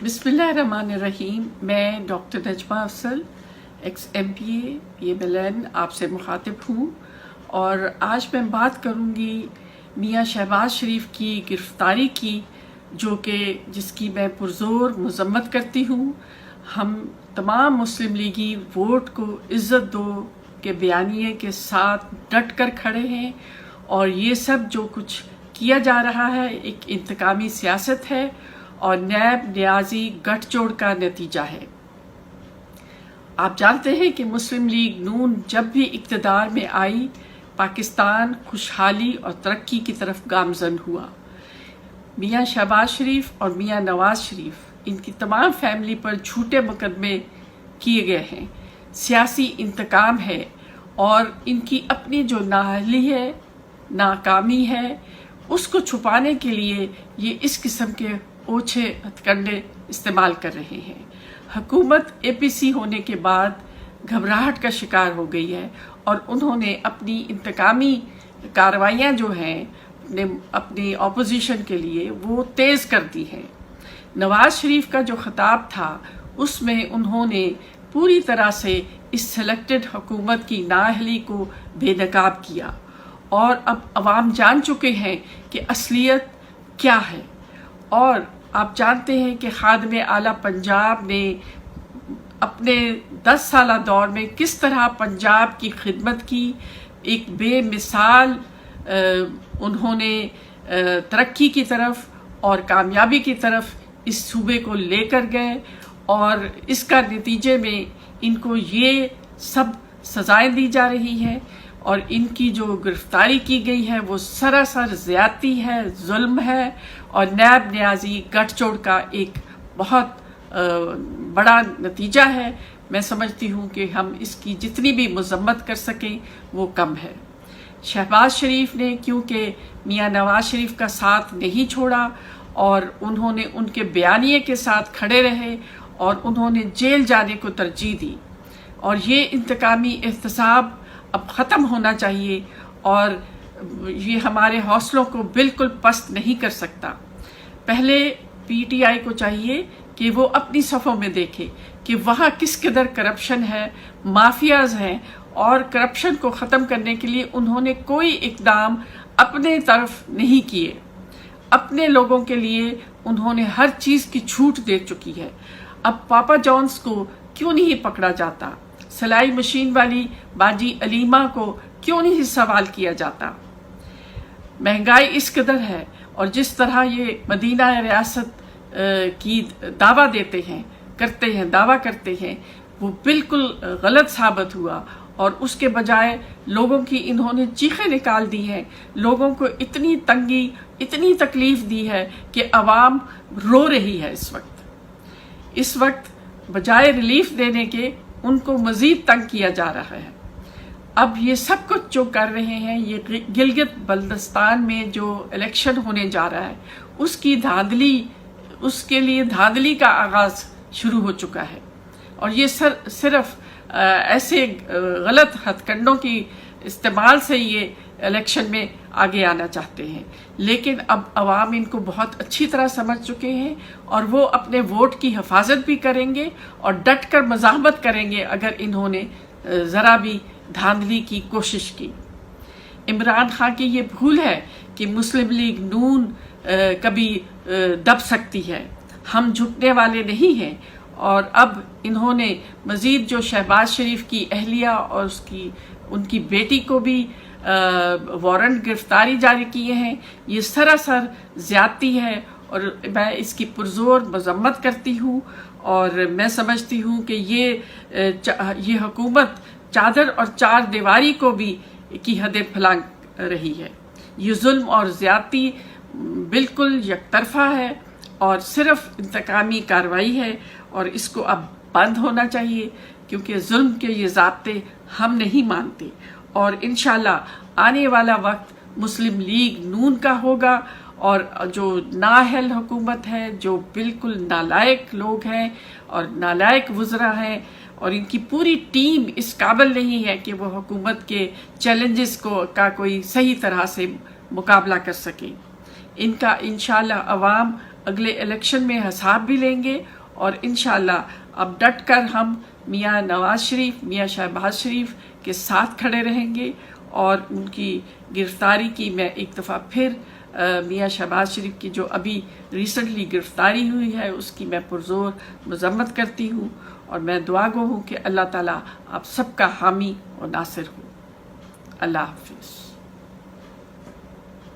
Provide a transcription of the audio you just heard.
बिस्मिल्लाहिर्रहमानिर्रहीम। मैं doctor Najma Afsal XMPA PMLN आपसे मुखातिब हूँ और आज मैं बात करूँगी मियाँ शहबाज शरीफ की गिरफ़्तारी की, जो कि जिसकी मैं पुरज़ोर मज़म्मत करती हूँ। हम तमाम मुस्लिम लीगी वोट को इज़्ज़त दो के बयानिए के साथ डट कर खड़े हैं और ये सब जो कुछ किया जा रहा है एक इंतकामी सियासत है और नैब न्याजी गठजोड़ का नतीजा है। आप जानते हैं कि मुस्लिम लीग नून जब भी इक़्तिदार में आई, पाकिस्तान खुशहाली और तरक्की की तरफ गामज़न हुआ। मियाँ शहबाज शरीफ और मियाँ नवाज शरीफ, इनकी तमाम फैमिली पर झूठे मुकदमे किए गए हैं, सियासी इंतकाम है और इनकी अपनी जो नाअहली है, नाकामी है, उसको छुपाने के लिए ये इस किस्म के ओछे हथकंडे इस्तेमाल कर रहे हैं। हुकूमत APC होने के बाद घबराहट का शिकार हो गई है और उन्होंने अपनी इंतकामी कार्रवाइयाँ जो हैं अपनी अपोजिशन के लिए वो तेज़ कर दी हैं। नवाज शरीफ का जो खिताब था उसमें उन्होंने पूरी तरह से इस सेलेक्टेड हुकूमत की नाअहली को बेनकाब किया और अब अवाम जान चुके हैं कि असलियत क्या है। और आप जानते हैं कि खादिम आला पंजाब ने अपने 10 साला दौर में किस तरह पंजाब की खिदमत की, एक बेमिसाल उन्होंने तरक्की की तरफ और कामयाबी की तरफ इस सूबे को लेकर गए और इसका नतीजे में इनको ये सब सज़ाएं दी जा रही हैं और इनकी जो गिरफ्तारी की गई है वो सरासर ज़्यादती है, जुल्म है और नैब न्याजी गठजोड़ का एक बहुत बड़ा नतीजा है। मैं समझती हूँ कि हम इसकी जितनी भी मज़म्मत कर सकें वो कम है। शहबाज शरीफ ने क्योंकि मियाँ नवाज शरीफ का साथ नहीं छोड़ा और उन्होंने उनके बयानिए के साथ खड़े रहे और उन्होंने जेल जाने को तरजीह दी और ये इंतकामी एहतसाब अब ख़त्म होना चाहिए और ये हमारे हौसलों को बिल्कुल पस्त नहीं कर सकता। पहले PTI को चाहिए कि वो अपनी सफ़ों में देखे कि वहाँ किस कदर करप्शन है, माफियाज हैं और करप्शन को ख़त्म करने के लिए उन्होंने कोई इक़दाम अपने तरफ नहीं किए। अपने लोगों के लिए उन्होंने हर चीज़ की छूट दे चुकी है। अब पापा जॉन्स को क्यों नहीं पकड़ा जाता? सिलाई मशीन वाली बाजी अलीमा को क्यों नहीं सवाल किया जाता? महंगाई इस कदर है और जिस तरह ये मदीना रियासत की दावा करते हैं वो बिल्कुल गलत साबित हुआ और उसके बजाय लोगों की इन्होंने चीखें निकाल दी हैं। लोगों को इतनी तंगी, इतनी तकलीफ दी है कि आवाम रो रही है। इस वक्त बजाय रिलीफ देने के उनको मज़ीद तंग किया जा रहा है। अब ये सब कुछ जो कर रहे हैं, ये गिलगित बल्तिस्तान में जो इलेक्शन होने जा रहा है उसके लिए धांधली का आगाज़ शुरू हो चुका है और ये सिर्फ ऐसे गलत हथकंडों की इस्तेमाल से ये इलेक्शन में आगे आना चाहते हैं। लेकिन अब अवाम इनको बहुत अच्छी तरह समझ चुके हैं और वो अपने वोट की हिफाजत भी करेंगे और डट कर मज़ाहमत करेंगे अगर इन्होंने ज़रा भी धांधली की कोशिश की। इमरान खान की ये भूल है कि मुस्लिम लीग नून कभी दब सकती है। हम झुकने वाले नहीं हैं और अब इन्होंने मज़ीद जो शहबाज शरीफ की अहलिया और उनकी बेटी को भी वारंट गिरफ्तारी जारी किए हैं। ये सरासर ज़्यादती है और मैं इसकी पुरज़ोर मज़म्मत करती हूँ और मैं समझती हूँ कि ये हुकूमत चादर और चार दीवारी को भी की हदें फैला रही है। ये जुल्म और ज़्यादती बिल्कुल यकतरफा है और सिर्फ इंतकामी कार्रवाई है और इसको अब बंद होना चाहिए क्योंकि जुल्म के ये ज़ाब्ते हम नहीं मानते और इंशाल्लाह आने वाला वक्त मुस्लिम लीग नून का होगा और जो नाअहल हुकूमत है, जो बिल्कुल नालायक लोग हैं और नालायक वज़रा हैं और इनकी पूरी टीम इस काबिल नहीं है कि वो हुकूमत के चैलेंजेस का कोई सही तरह से मुकाबला कर सके। इनका इंशाल्लाह अवाम اگلے الیکشن میں حساب بھی لیں گے، اور انشاءاللہ اب ڈٹ کر ہم میاں نواز شریف، میاں شہباز شریف کے ساتھ کھڑے رہیں گے، اور ان کی گرفتاری کی میں ایک دفعہ پھر میاں شہباز شریف کی جو ابھی ریسنٹلی گرفتاری ہوئی ہے اس کی میں پرزور مذمت کرتی ہوں، اور میں دعا گو ہوں کہ اللہ تعالیٰ آپ سب کا حامی اور ناصر ہو۔ اللہ حافظ۔